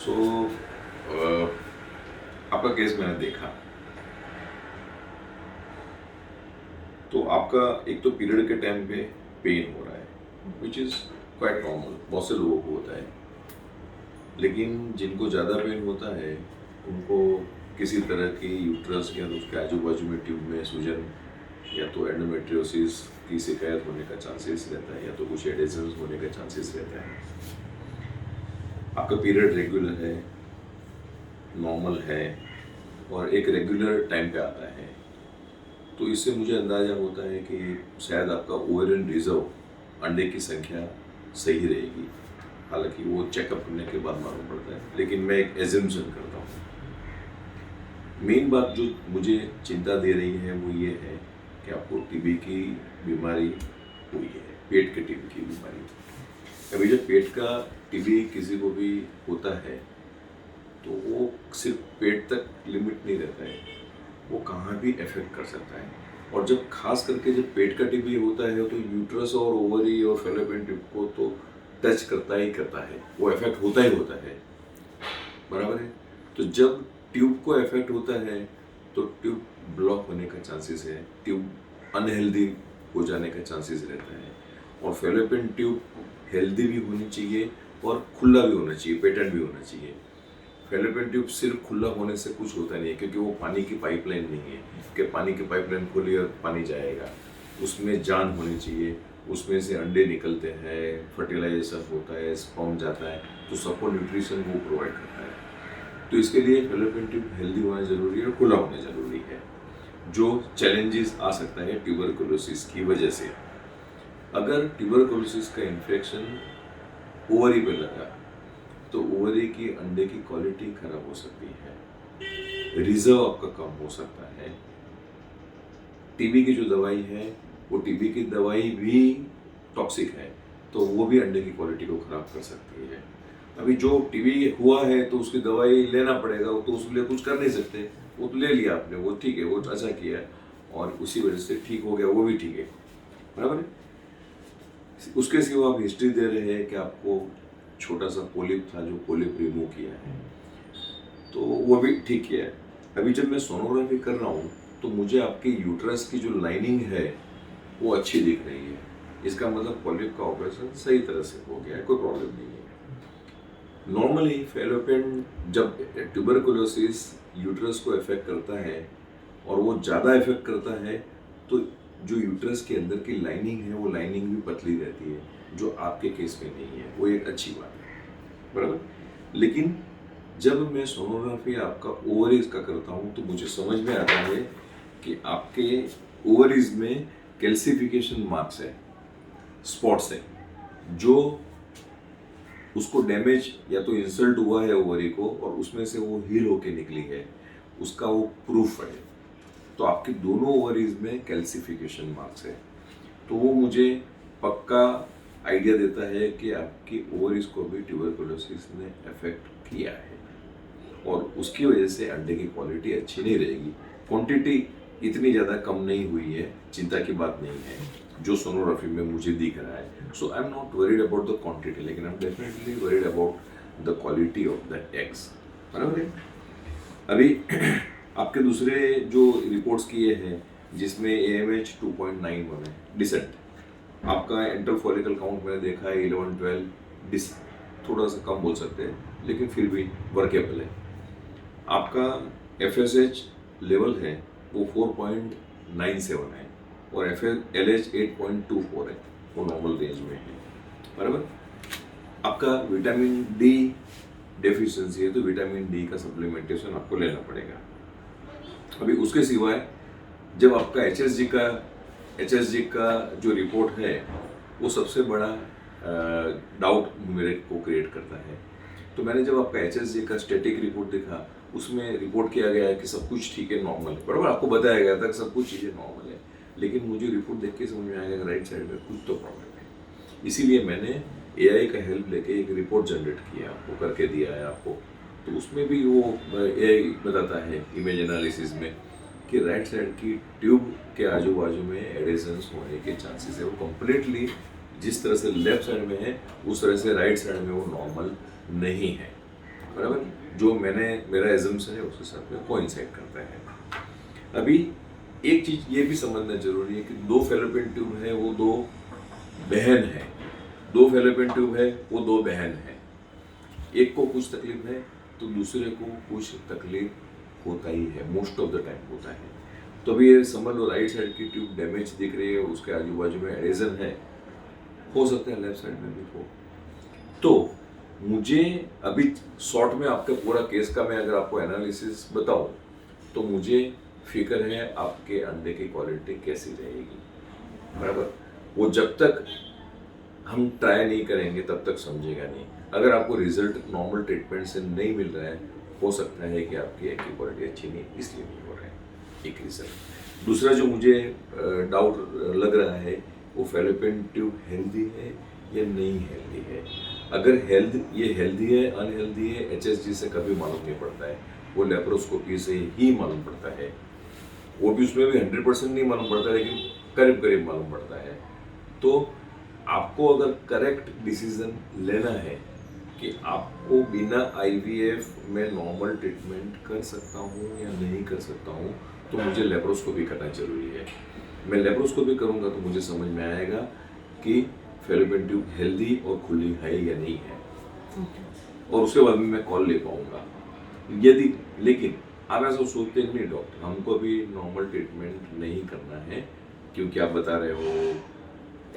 सो आपका केस मैंने देखा, तो आपका एक तो पीरियड के टाइम पे पेन हो रहा है विच इज़ क्वाइट नॉर्मल, बहुत से लोगों को होता है। लेकिन जिनको ज़्यादा पेन होता है उनको किसी तरह की यूट्रस या तो उसके आजू बाजू में ट्यूब में सूजन या तो एंडोमेट्रियोसिस की शिकायत होने का चांसेस रहता है, या तो कुछ एडेशंस होने का चांसेस रहता है। आपका पीरियड रेगुलर है, नॉर्मल है और एक रेगुलर टाइम पे आता है, तो इससे मुझे अंदाज़ा होता है कि शायद आपका ओवेरियन रिजर्व अंडे की संख्या सही रहेगी। हालांकि वो चेकअप करने के बाद मालूम पड़ता है, लेकिन मैं एक एजम्पशन करता हूँ। मेन बात जो मुझे चिंता दे रही है वो ये है कि आपको टीबी की बीमारी हुई है, पेट के टीबी की बीमारी। अभी जब पेट का टीबी किसी को भी होता है तो वो सिर्फ पेट तक लिमिट नहीं रहता है, वो कहाँ भी इफेक्ट कर सकता है। और जब खास करके जब पेट का टीबी होता है तो यूट्रस और ओवरी और फैलोपियन ट्यूब को तो टच करता ही करता है, वो इफेक्ट होता ही होता है, बराबर है। तो जब ट्यूब को इफेक्ट होता है तो ट्यूब ब्लॉक होने का चांसेस है, ट्यूब अनहेल्दी हो जाने का चांसेस रहता है। और फैलोपियन ट्यूब हेल्दी भी होनी चाहिए और खुला भी होना चाहिए, पेटेंट भी होना चाहिए। फैलोपियन ट्यूब सिर्फ खुला होने से कुछ होता नहीं है, क्योंकि वो पानी की पाइपलाइन नहीं है कि पानी की पाइपलाइन खोली और पानी जाएगा। उसमें जान होनी चाहिए, उसमें से अंडे निकलते हैं, फर्टिलाइजेशन होता है, स्पर्म जाता है, तो सबको न्यूट्रिशन वो प्रोवाइड करता है। तो इसके लिए फैलोपियन ट्यूब हेल्दी होना जरूरी है और खुला होना जरूरी है। जो चैलेंजेस आ सकता है ट्यूबरकुलोसिस की वजह से, अगर ट्यूबरकुलोसिस का इन्फेक्शन ओवरी पे लगा तो ओवरी की अंडे की क्वालिटी खराब हो सकती है, रिजर्व आपका कम हो सकता है। टीबी की जो दवाई है वो टीबी की दवाई भी टॉक्सिक है, तो वो भी अंडे की क्वालिटी को खराब कर सकती है। अभी जो टीबी हुआ है तो उसकी दवाई लेना पड़ेगा, वो तो उसके लिए कुछ कर नहीं सकते, वो तो ले लिया आपने, वो ठीक है, वो अच्छा किया और उसी वजह से ठीक हो गया, वो भी ठीक है, बराबर है। उसके सिवा आप हिस्ट्री दे रहे हैं कि आपको छोटा सा पोलिप था, जो पोलिप रिमूव किया है, तो वो भी ठीक किया है। अभी जब मैं सोनोग्राफी कर रहा हूँ तो मुझे आपके यूट्रस की जो लाइनिंग है वो अच्छी दिख रही है, इसका मतलब पोलिप का ऑपरेशन सही तरह से हो गया है, कोई प्रॉब्लम नहीं है। नॉर्मली फैलोपियन जब ट्यूबरकुलोसिस यूट्रस को इफेक्ट करता है और वो ज़्यादा इफेक्ट करता है तो जो यूट्रस के अंदर की लाइनिंग है वो लाइनिंग भी पतली रहती है, जो आपके केस में नहीं है, वो एक अच्छी बात है, बराबर। लेकिन जब मैं सोनोग्राफी आपका ओवरीज का करता हूँ तो मुझे समझ में आता है कि आपके ओवरीज में कैल्सिफिकेशन मार्क्स है, स्पॉट्स है, जो उसको डैमेज या तो इंसल्ट हुआ है ओवरी को और उसमें से वो हील होके निकली है, उसका वो प्रूफ है। तो आपके दोनों ओवरीज में कैल्सिफिकेशन मार्क्स है, तो वो मुझे पक्का आइडिया देता है कि आपकी ओवरीज को भी ट्यूबरकुलोसिस ने अफेक्ट किया है और उसकी वजह से अंडे की क्वालिटी अच्छी नहीं रहेगी। क्वांटिटी इतनी ज़्यादा कम नहीं हुई है, चिंता की बात नहीं है जो सोनोग्राफी में मुझे दिख रहा है। So I am not worried about the quantity, लेकिन I am definitely worried about the quality of the eggs, बराबर है। अभी आपके दूसरे जो रिपोर्ट्स किए हैं जिसमें AMH 2.91 है, डिसेंट। आपका एंटर फॉलिकल काउंट मैंने देखा है 11-12, डिस थोड़ा सा कम बोल सकते हैं लेकिन फिर भी वर्केबल है। आपका FSH लेवल है वो 4.97 है और LH 8.24 है, वो नॉर्मल रेंज में है, बराबर। आपका विटामिन डी डेफिशिएंसी है तो विटामिन डी का सप्लीमेंटेशन आपको लेना पड़ेगा। अभी उसके सिवाय जब आपका HSG का जो रिपोर्ट है वो सबसे बड़ा डाउट मेरे को क्रिएट करता है। तो मैंने जब आपका HSG का स्टैटिक रिपोर्ट देखा, उसमें रिपोर्ट किया गया है कि सब कुछ ठीक है, नॉर्मल है, बराबर। आपको बताया गया था कि सब कुछ चीज़ें नॉर्मल है, लेकिन मुझे रिपोर्ट देख के समझ में आया कि राइट साइड में कुछ तो प्रॉब्लम है। इसीलिए मैंने AI का हेल्प लेके एक रिपोर्ट जनरेट किया, आपको करके दिया है आपको। तो उसमें भी वो AI बताता है इमेज एनालिसिस में कि राइट साइड की ट्यूब के आजू बाजू में एडेशंस होने के चांसेस है। वो कम्प्लीटली जिस तरह से लेफ्ट साइड में है उस तरह से राइट साइड में वो नॉर्मल नहीं है। बराबर, जो मेरा एजम्पशन है उसके साथ में कोइंसाइड करता है। अभी एक चीज ये भी समझना जरूरी है कि दो फेलोपियन ट्यूब है वो दो बहन है, दो फेलोपियन ट्यूब है वो दो बहन है। एक को कुछ तकलीफ है तो दूसरे को कुछ तकलीफ होता ही है, मोस्ट ऑफ द टाइम होता है। तो अभी ये समझ लो राइट साइड की ट्यूब डैमेज दिख रही है, उसके आजू बाजू में एडेजन है, हो सकता है लेफ्ट साइड में भी हो। तो मुझे अभी शॉर्ट में आपका पूरा केस का मैं अगर आपको एनालिसिस बताऊं तो मुझे फिक्र है आपके अंडे की क्वालिटी कैसी रहेगी, बराबर। वो जब तक हम ट्राई नहीं करेंगे तब तक समझेगा नहीं। अगर आपको रिजल्ट नॉर्मल ट्रीटमेंट से नहीं मिल रहा है, हो सकता है कि आपकी एग की क्वालिटी अच्छी नहीं, इसलिए नहीं हो रहा है, एक रीज़न। दूसरा जो मुझे डाउट लग रहा है वो फेलोपियन ट्यूब हेल्दी है या नहीं हेल्दी है। अगर ये हेल्दी है अनहेल्दी है HSG से कभी मालूम नहीं पड़ता है, वो लेप्रोस्कोपी से ही मालूम पड़ता है। वो भी उसमें भी 100% नहीं मालूम पड़ता, लेकिन करीब करीब मालूम पड़ता है। तो आपको अगर करेक्ट डिसीजन लेना है कि आपको बिना IVF में नॉर्मल ट्रीटमेंट कर सकता हूँ या नहीं कर सकता हूँ, तो मुझे लेप्रोस्कोपी करना जरूरी है। मैं लेप्रोस्कोपी करूँगा तो मुझे समझ में आएगा कि फेलोपियन ट्यूब हेल्दी और खुली है या नहीं है, और उसके बाद में मैं कॉल ले पाऊंगा। यदि लेकिन आप ऐसा सोचते नहीं डॉक्टर हमको भी नॉर्मल ट्रीटमेंट नहीं करना है, क्योंकि आप बता रहे हो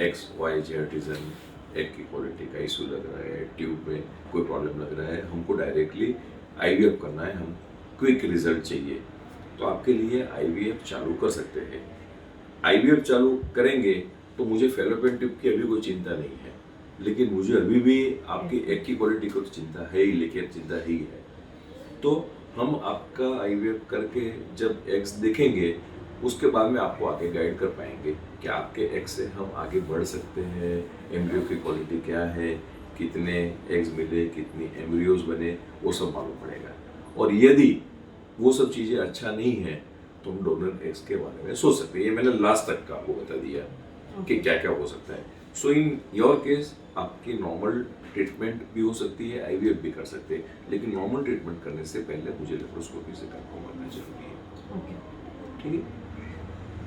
XYZ रीज़न, एग की क्वालिटी का इशू लग रहा है, ट्यूब में कोई प्रॉब्लम लग रहा है, हमको डायरेक्टली IVF करना है, हम क्विक रिजल्ट चाहिए, तो आपके लिए IVF चालू कर सकते हैं। IVF चालू करेंगे तो मुझे फेलोपियन ट्यूब की अभी कोई चिंता नहीं है, लेकिन मुझे अभी भी आपकी एग की क्वालिटी को तो चिंता है ही, लेकिन चिंता ही है। तो हम आपका IVF करके जब एग्स देखेंगे उसके बाद में आपको आगे गाइड कर पाएंगे कि आपके एग से हम आगे बढ़ सकते हैं, एम्ब्रियो की क्वालिटी क्या है, कितने एग्स मिले, कितनी एम्ब्रियोज बने, वो सब मालूम पड़ेगा। और यदि वो सब चीज़ें अच्छा नहीं है तो हम डोनर एग्स के बारे में सोच सकते हैं। ये मैंने लास्ट तक का आपको बता दिया कि क्या क्या हो सकता है। सो इन योर केस आपकी नॉर्मल ट्रीटमेंट भी हो सकती है, IVF भी कर सकते हैं, लेकिन नॉर्मल ट्रीटमेंट करने से पहले मुझे लेप्रोस्कोपी से कंफर्म करना जरूरी है। ठीक है।